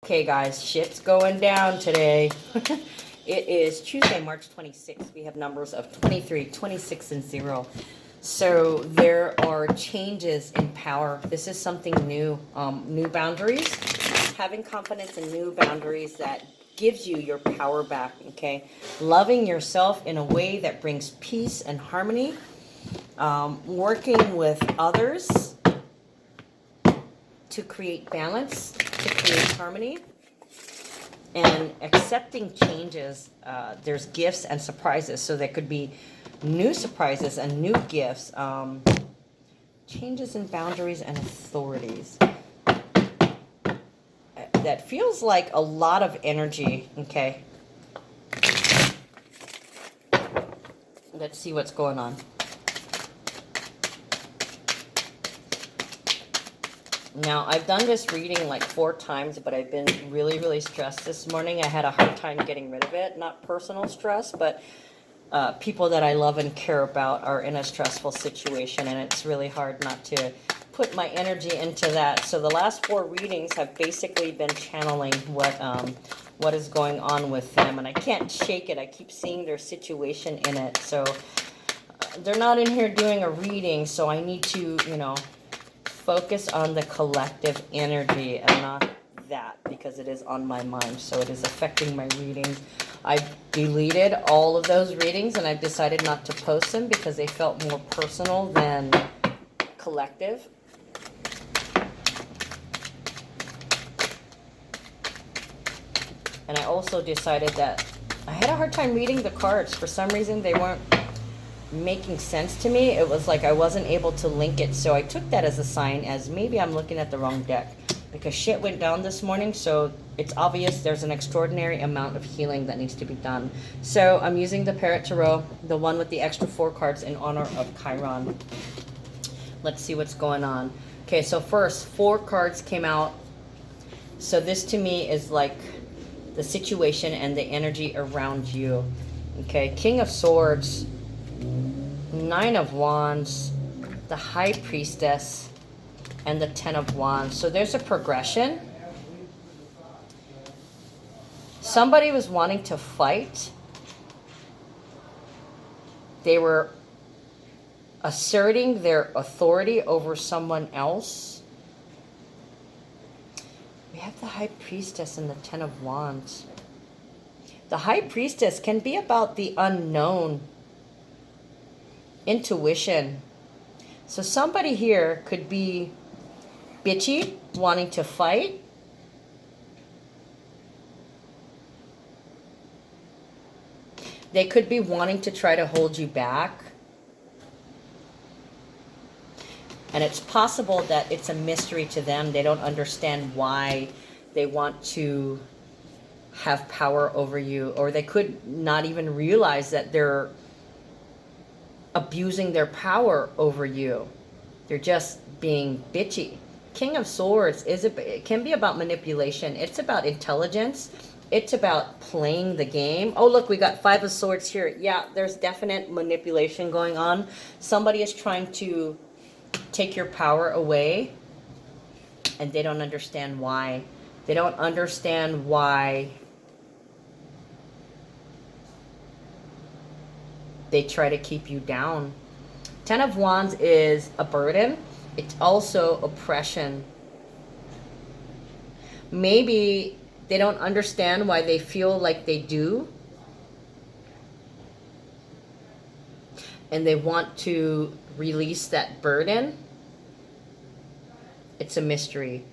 Okay, guys, shit's going down today. It is Tuesday, March 26th. We have numbers of 23, 26, and 0. So there are changes in power. This is something new. New boundaries. Having confidence in new boundaries that gives you your power back, okay? Loving yourself in a way that brings peace and harmony. Working with others to create balance, to create harmony, and accepting changes. There's gifts and surprises, so there could be new surprises and new gifts. Changes in boundaries and authorities. That feels like a lot of energy, okay? Let's see what's going on. Now, I've done this reading like 4 times, but I've been really, really stressed this morning. I had a hard time getting rid of it. Not personal stress, but people that I love and care about are in a stressful situation, and it's really hard not to put my energy into that. So the last 4 readings have basically been channeling what is going on with them, and I can't shake it. I keep seeing their situation in it. So they're not in here doing a reading, so I need to, focus on the collective energy and not that, because it is on my mind, so it is affecting my readings. I've deleted all of those readings, and I've decided not to post them because they felt more personal than collective. And I also decided that I had a hard time reading the cards. For some reason, they weren't making sense to me. It was like I wasn't able to link it, so I took that as a sign as maybe I'm looking at the wrong deck, because shit went down this morning, so it's obvious there's an extraordinary amount of healing that needs to be done. So I'm using the Parrot Tarot, the one with the extra 4 cards in honor of Chiron. Let's see what's going on. Okay, so first 4 cards came out. So this to me is like the situation and the energy around you. Okay, King of Swords, 9 of Wands, the High Priestess, and the 10 of Wands. So there's a progression. Somebody was wanting to fight. They were asserting their authority over someone else. We have the High Priestess and the 10 of Wands. The High Priestess can be about the unknown, intuition. So somebody here could be bitchy, wanting to fight. They could be wanting to try to hold you back. And it's possible that it's a mystery to them. They don't understand why they want to have power over you, or they could not even realize that they're abusing their power over you. They're just being bitchy. King of Swords it can be about manipulation. It's about intelligence. It's about playing the game. Oh, look, we got 5 of Swords here. Yeah, there's definite manipulation going on. Somebody is trying to take your power away, and they don't understand why. They don't understand why they try to keep you down. 10 of Wands is a burden. It's also oppression. Maybe they don't understand why they feel like they do, and they want to release that burden. It's a mystery.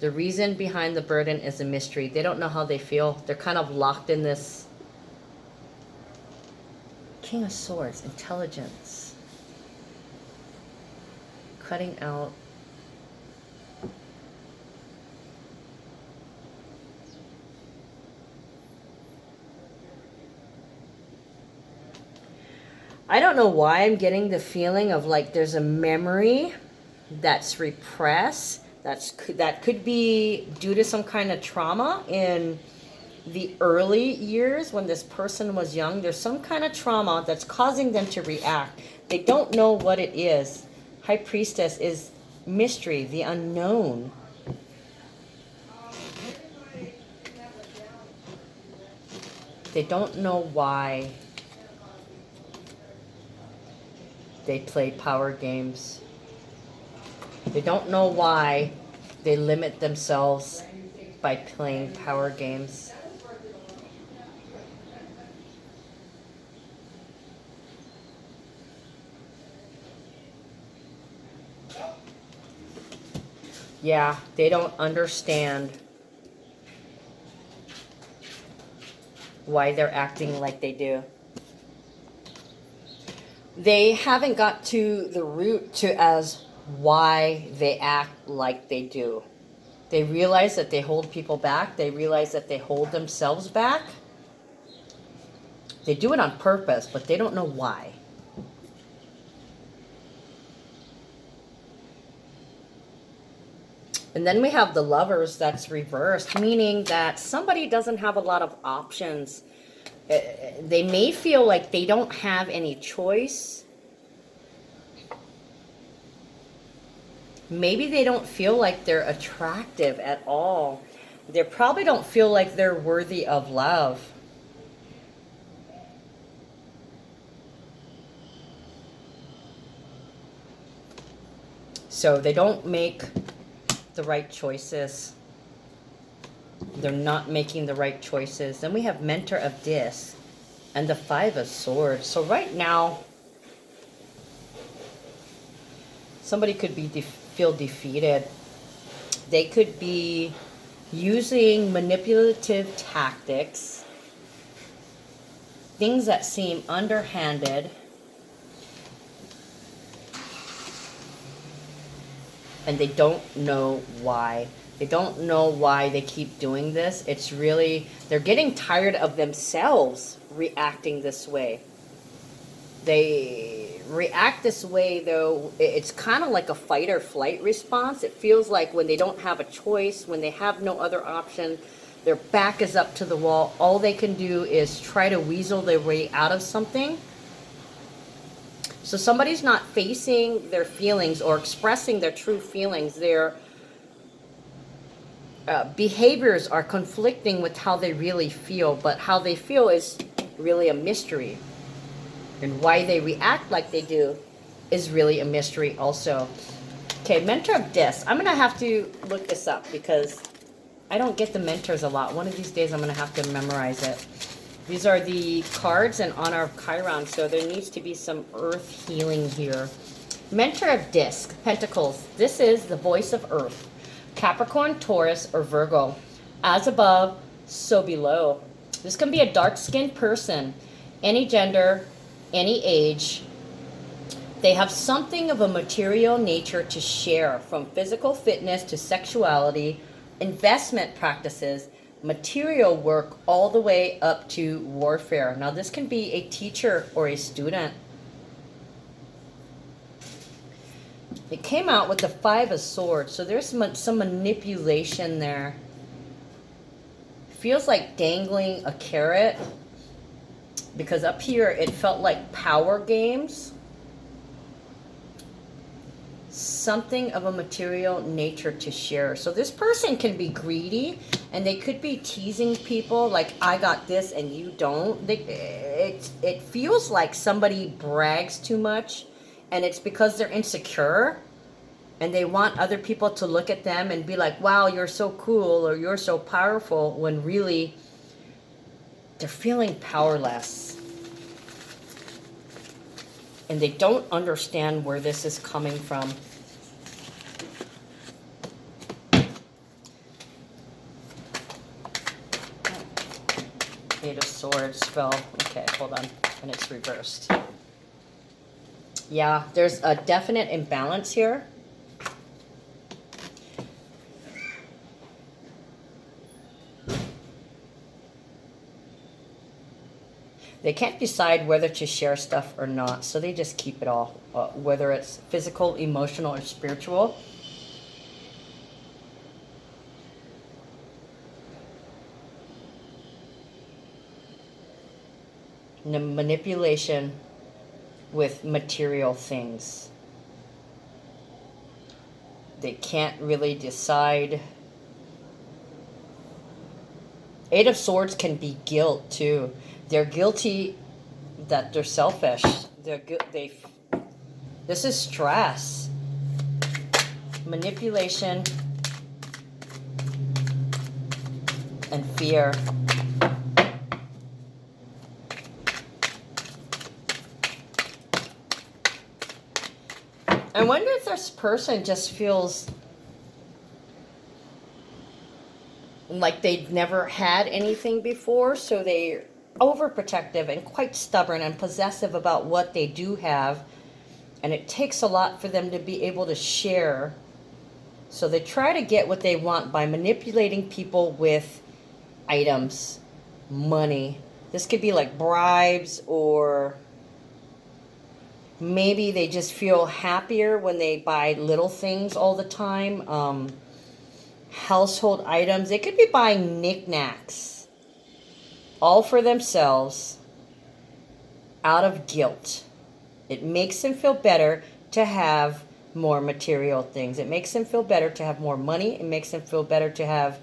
The reason behind the burden is a mystery. They don't know how they feel. They're kind of locked in this. King of Swords, intelligence. Cutting out. I don't know why I'm getting the feeling of like there's a memory that's repressed. That could be due to some kind of trauma in the early years when this person was young. There's some kind of trauma that's causing them to react. They don't know what it is. High Priestess is mystery, the unknown. they don't know why they play power games. They don't know why they limit themselves by playing power games. Yeah, they don't understand why they're acting like they do. They haven't got to the root to as why they act like they do. They realize that they hold people back. They realize that they hold themselves back. They do it on purpose, but they don't know why. And then we have the Lovers that's reversed, meaning that somebody doesn't have a lot of options. They may feel like they don't have any choice. Maybe they don't feel like they're attractive at all. They probably don't feel like they're worthy of love. So they don't make the right choices. They're not making the right choices. Then we have Mentor of Disc and the Five of Swords. So right now, somebody could be feel defeated. They could be using manipulative tactics, things that seem underhanded, and they don't know why. They don't know why they keep doing this. It's really, they're getting tired of themselves reacting this way. They react this way, though, it's kind of like a fight or flight response. It feels like when they don't have a choice, when they have no other option, their back is up to the wall. All they can do is try to weasel their way out of something. So somebody's not facing their feelings or expressing their true feelings. Their behaviors are conflicting with how they really feel, but how they feel is really a mystery. And why they react like they do is really a mystery also. Okay, Mentor of Disc. I'm going to have to look this up because I don't get the mentors a lot. One of these days I'm going to have to memorize it. These are the cards in honor of Chiron, so there needs to be some earth healing here. Mentor of Disc, Pentacles. This is the voice of Earth. Capricorn, Taurus, or Virgo. As above, so below. This can be a dark-skinned person, any gender, any age. They have something of a material nature to share, from physical fitness to sexuality, investment practices, material work, all the way up to warfare. Now, this can be a teacher or a student. It came out with the Five of Swords, so there's some manipulation there. Feels like dangling a carrot, because up here it felt like power games. Something of a material nature to share. So this person can be greedy, and they could be teasing people like, I got this and you don't. It feels like somebody brags too much, and it's because they're insecure and they want other people to look at them and be like, wow, you're so cool, or you're so powerful, when really they're feeling powerless. And they don't understand where this is coming from. Eight of Swords fell. Okay, hold on. And it's reversed. Yeah, there's a definite imbalance here. They can't decide whether to share stuff or not, so they just keep it all, whether it's physical, emotional, or spiritual. Manipulation with material things. They can't really decide Eight of Swords can be guilt too. They're guilty that they're selfish. This is stress, manipulation, and fear. I wonder if this person just feels like they'd never had anything before, so they're overprotective and quite stubborn and possessive about what they do have, and it takes a lot for them to be able to share. So they try to get what they want by manipulating people with items, money. This could be like bribes, or maybe they just feel happier when they buy little things all the time. Household items. They could be buying knickknacks, all for themselves, out of guilt. It makes them feel better to have more material things. It makes them feel better to have more money. It makes them feel better to have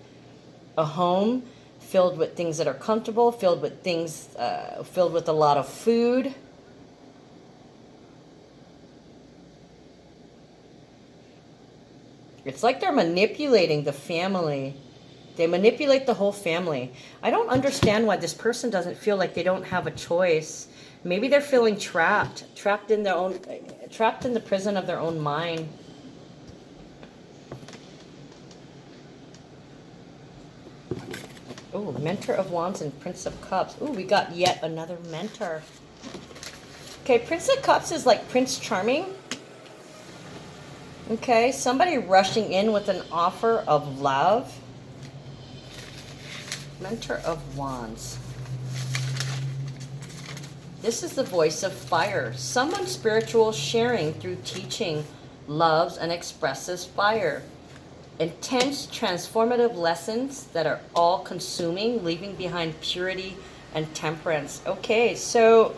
a home filled with things that are comfortable, filled with things, filled with a lot of food. It's like they're manipulating the family. They manipulate the whole family. I don't understand why this person doesn't feel like they don't have a choice. Maybe they're feeling trapped in the prison of their own mind. Oh, Mentor of Wands and Prince of Cups. Oh, we got yet another mentor. Okay, Prince of Cups is like Prince Charming. Okay, somebody rushing in with an offer of love. Mentor of Wands. This is the voice of fire. Someone spiritual sharing through teaching, loves and expresses fire. Intense, transformative lessons that are all-consuming, leaving behind purity and temperance. Okay, so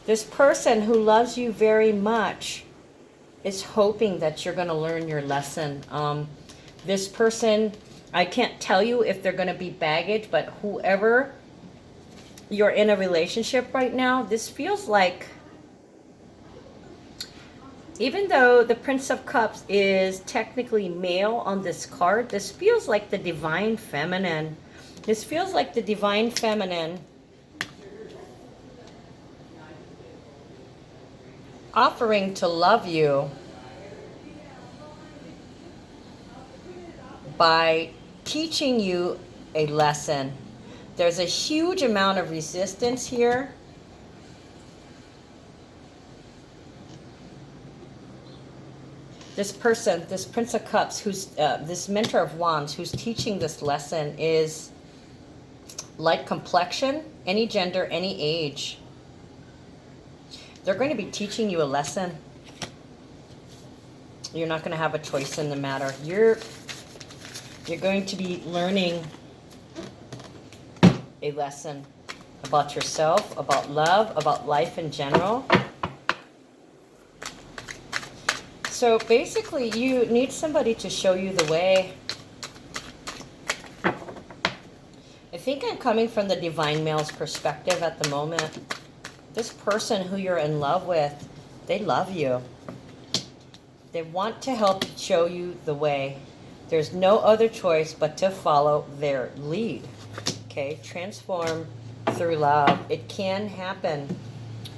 this person who loves you very much is hoping that you're going to learn your lesson. This person, I can't tell you if they're going to be baggage, but whoever you're in a relationship right now, this feels like, even though the Prince of Cups is technically male on this card, this feels like the divine feminine. This feels like the divine feminine offering to love you by teaching you a lesson. There's a huge amount of resistance here. This person, this Prince of Cups, who's this Mentor of Wands, who's teaching this lesson, is light complexion, any gender, any age. They're going to be teaching you a lesson. You're not going to have a choice in the matter. You're going to be learning a lesson about yourself, about love, about life in general. So basically, you need somebody to show you the way. I think I'm coming from the divine male's perspective at the moment. This person who you're in love with, they love you. They want to help show you the way. There's no other choice but to follow their lead. Okay, transform through love. It can happen.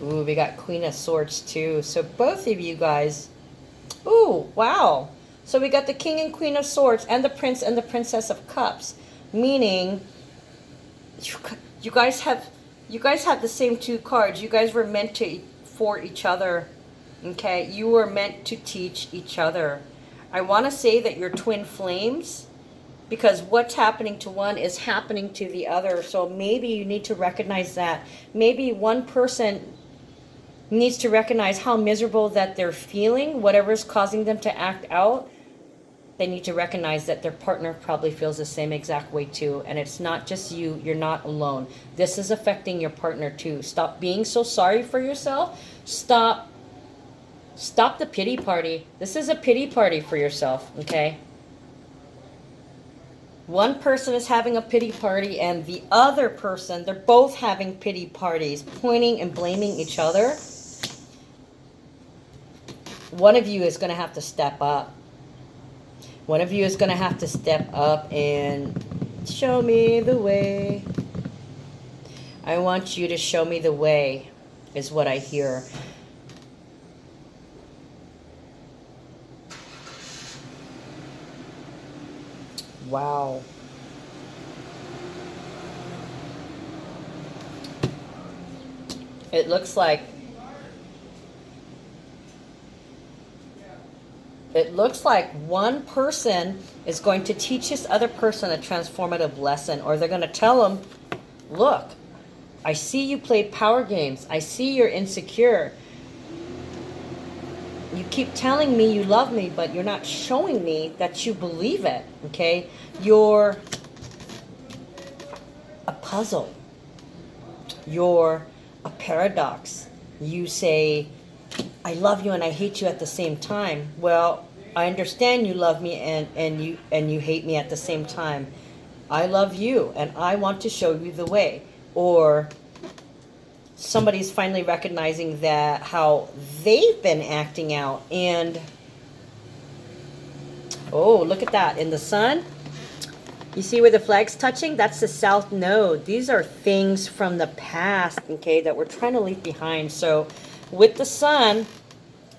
Ooh, we got Queen of Swords too. So both of you guys, ooh, wow. So we got the King and Queen of Swords and the Prince and the Princess of Cups, meaning you guys have the same two cards. You guys were meant for each other. Okay, you were meant to teach each other. I want to say that you're twin flames, because what's happening to one is happening to the other. So maybe you need to recognize that. Maybe one person needs to recognize how miserable that they're feeling, whatever's causing them to act out. They need to recognize that their partner probably feels the same exact way too. And it's not just you. You're not alone. This is affecting your partner too. Stop being so sorry for yourself. Stop the pity party. This is a pity party for yourself, okay? One person is having a pity party, and the other person, they're both having pity parties, pointing and blaming each other. One of you is going to have to step up. One of you is going to have to step up and show me the way. I want you to show me the way, is what I hear. Wow. It looks like one person is going to teach this other person a transformative lesson, or they're going to tell them, look, I see you play power games. I see you're insecure. You keep telling me you love me, but you're not showing me that you believe it, okay? You're a puzzle. You're a paradox. You say, I love you and I hate you at the same time. Well, I understand you love me and you hate me at the same time. I love you and I want to show you the way. Or somebody's finally recognizing that how they've been acting out, and oh, look at that in the sun. You see where the flag's touching? That's the south node. These are things from the past, okay, that we're trying to leave behind. So with the sun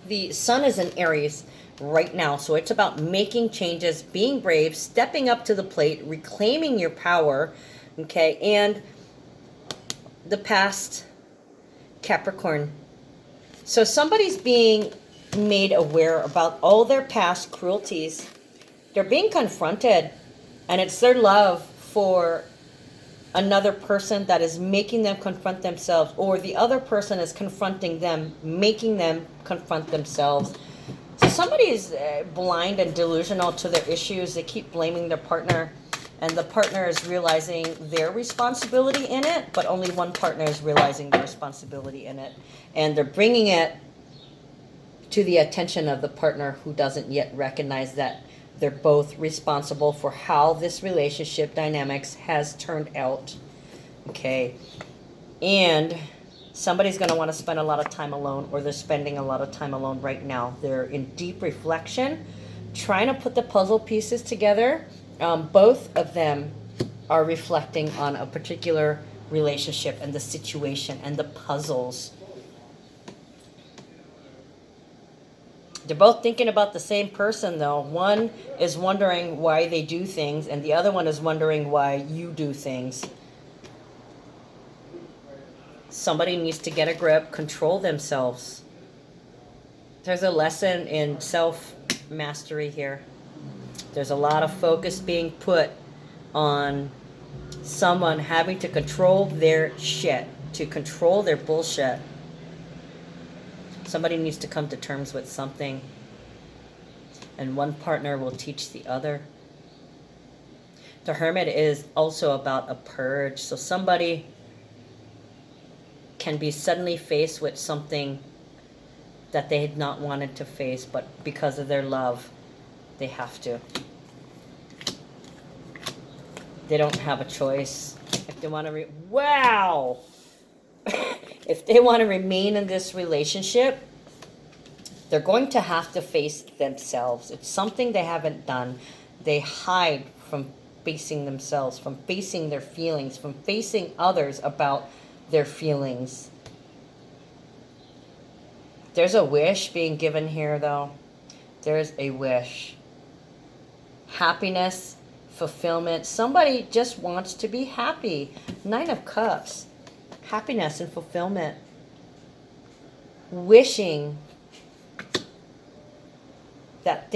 is in Aries right now. So it's about making changes, being brave, stepping up to the plate, reclaiming your power, okay? And the past, Capricorn. So somebody's being made aware about all their past cruelties. They're being confronted, and it's their love for another person that is making them confront themselves, or the other person is confronting them, making them confront themselves. So somebody is blind and delusional to their issues. They keep blaming their partner, and the partner is realizing their responsibility in it, but only one partner is realizing their responsibility in it. And they're bringing it to the attention of the partner who doesn't yet recognize that they're both responsible for how this relationship dynamics has turned out. Okay. And somebody's going to want to spend a lot of time alone, or they're spending a lot of time alone right now. They're in deep reflection, trying to put the puzzle pieces together. Both of them are reflecting on a particular relationship and the situation and the puzzles. They're both thinking about the same person, though. One is wondering why they do things, and the other one is wondering why you do things. Somebody needs to get a grip, control themselves. There's a lesson in self-mastery here. There's a lot of focus being put on someone having to control their shit, to control their bullshit. Somebody needs to come to terms with something, and one partner will teach the other. The Hermit is also about a purge. So somebody can be suddenly faced with something that they had not wanted to face, but because of their love, they have to. They don't have a choice. If they want to wow! If they want to remain in this relationship, they're going to have to face themselves. It's something they haven't done. They hide from facing themselves, from facing their feelings, from facing others about their feelings. There's a wish being given here, though. There's a wish. Happiness, fulfillment. Somebody just wants to be happy. 9 of Cups. Happiness and fulfillment. Wishing that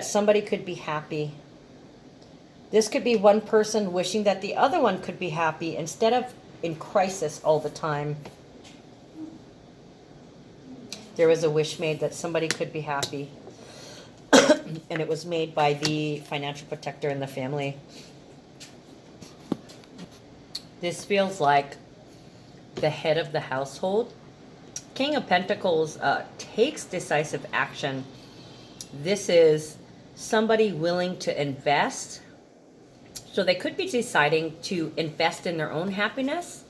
somebody could be happy. This could be one person wishing that the other one could be happy instead of in crisis all the time. There was a wish made that somebody could be happy. And it was made by the financial protector in the family. This feels like the head of the household. King of Pentacles takes decisive action. This is somebody willing to invest. So they could be deciding to invest in their own happiness.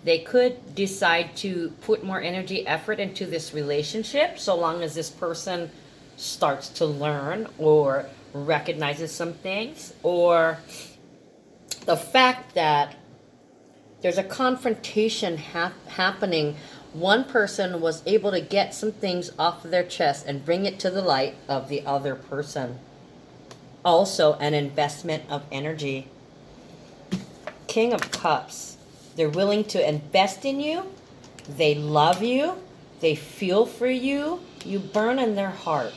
They could decide to put more energy, effort into this relationship, so long as this person starts to learn or recognizes some things, or the fact that there's a confrontation happening. One person was able to get some things off of their chest and bring it to the light of the other person. Also, an investment of energy. King of Cups. They're willing to invest in you. They love you. They feel for you. You burn in their heart.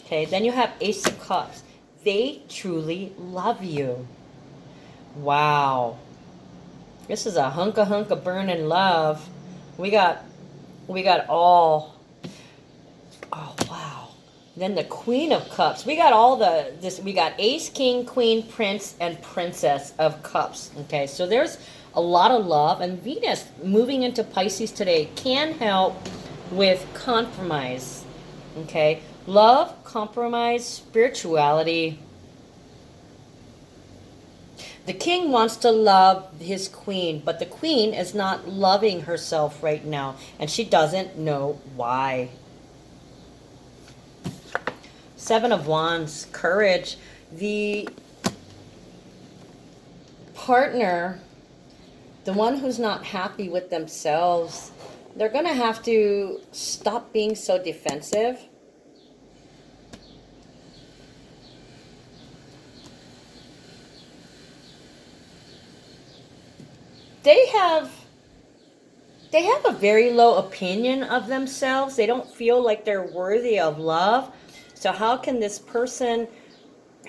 Okay, then you have Ace of Cups. They truly love you. Wow. This is a hunk of burning love. We got all. Oh wow. Then the Queen of Cups. We got all we got Ace, King, Queen, Prince, and Princess of Cups. Okay, so there's a lot of love, and Venus moving into Pisces today can help with compromise. Okay, love, compromise, spirituality. The king wants to love his queen, but the queen is not loving herself right now, and she doesn't know why. Seven of Wands, courage. The partner, the one who's not happy with themselves, they're going to have to stop being so defensive. They have a very low opinion of themselves. They don't feel like they're worthy of love. So how can this person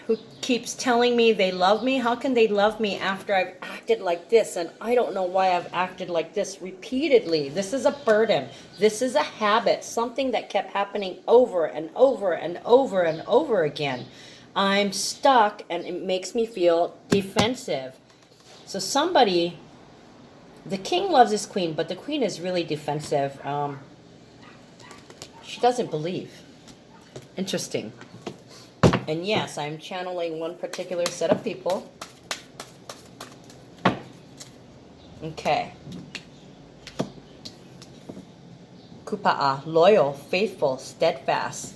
who keeps telling me they love me, how can they love me after I've acted like this? And I don't know why I've acted like this repeatedly. This is a burden. This is a habit, something that kept happening over and over and over and over again. I'm stuck, and it makes me feel defensive. So somebody... The king loves his queen, but the queen is really defensive. She doesn't believe. Interesting. And yes, I'm channeling one particular set of people. Okay. Kupa'a, loyal, faithful, steadfast.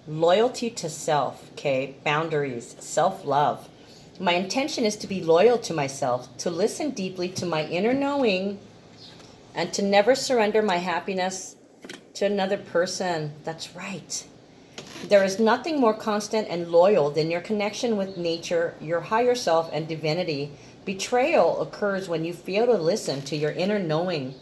Loyalty to self, okay? Boundaries, self-love. My intention is to be loyal to myself, to listen deeply to my inner knowing, and to never surrender my happiness to another person. That's right. There is nothing more constant and loyal than your connection with nature, your higher self, and divinity. Betrayal occurs when you fail to listen to your inner knowing.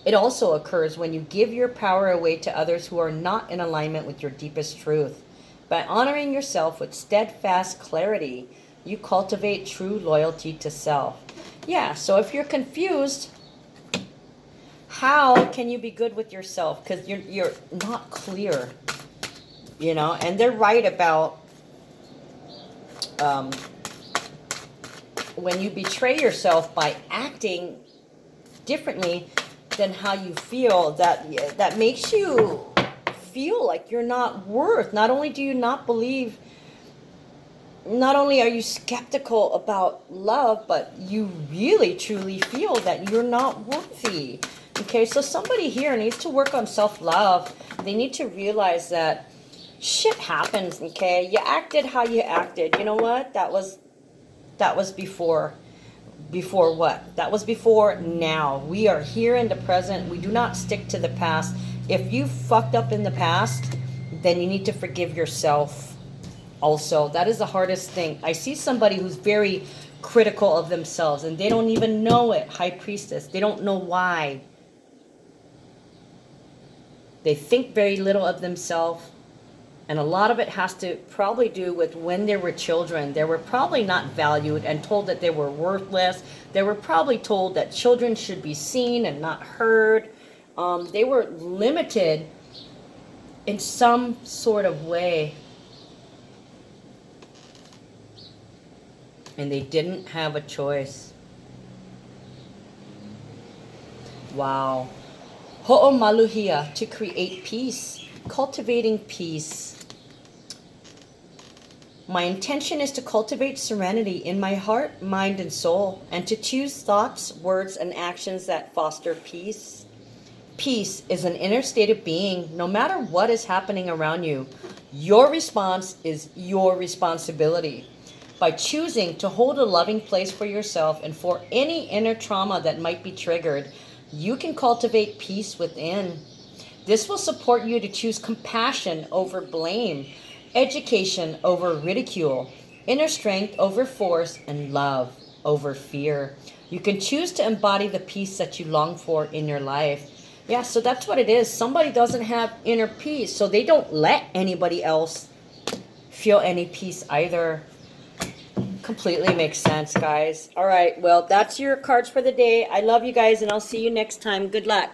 It also occurs when you give your power away to others who are not in alignment with your deepest truth. By honoring yourself with steadfast clarity, you cultivate true loyalty to self. Yeah, so if you're confused, how can you be good with yourself? Because you're not clear, you know. And they're right about when you betray yourself by acting differently than how you feel, that makes you feel like you're not worth. Not only do you not believe, not only are you skeptical about love, but you really truly feel that you're not worthy. Okay, so somebody here needs to work on self-love. They need to realize that shit happens, okay? You acted how you acted. You know what? That was before what? That was before now. We are here in the present. We do not stick to the past. If you fucked up in the past, then you need to forgive yourself. Also, that is the hardest thing. I see somebody who's very critical of themselves and they don't even know it. High Priestess. They don't know why. They think very little of themselves. And a lot of it has to probably do with when they were children. They were probably not valued and told that they were worthless. They were probably told that children should be seen and not heard. They were limited in some sort of way. And they didn't have a choice. Wow. Ho'omaluhia, to create peace. Cultivating peace. My intention is to cultivate serenity in my heart, mind, and soul, and to choose thoughts, words, and actions that foster peace. Peace is an inner state of being. No matter what is happening around you, your response is your responsibility. By choosing to hold a loving place for yourself and for any inner trauma that might be triggered, you can cultivate peace within. This will support you to choose compassion over blame, education over ridicule, inner strength over force, and love over fear. You can choose to embody the peace that you long for in your life. Yeah, so that's what it is. Somebody doesn't have inner peace, so they don't let anybody else feel any peace either. Completely makes sense, guys. All right, well, that's your cards for the day. I love you guys, and I'll see you next time. Good luck.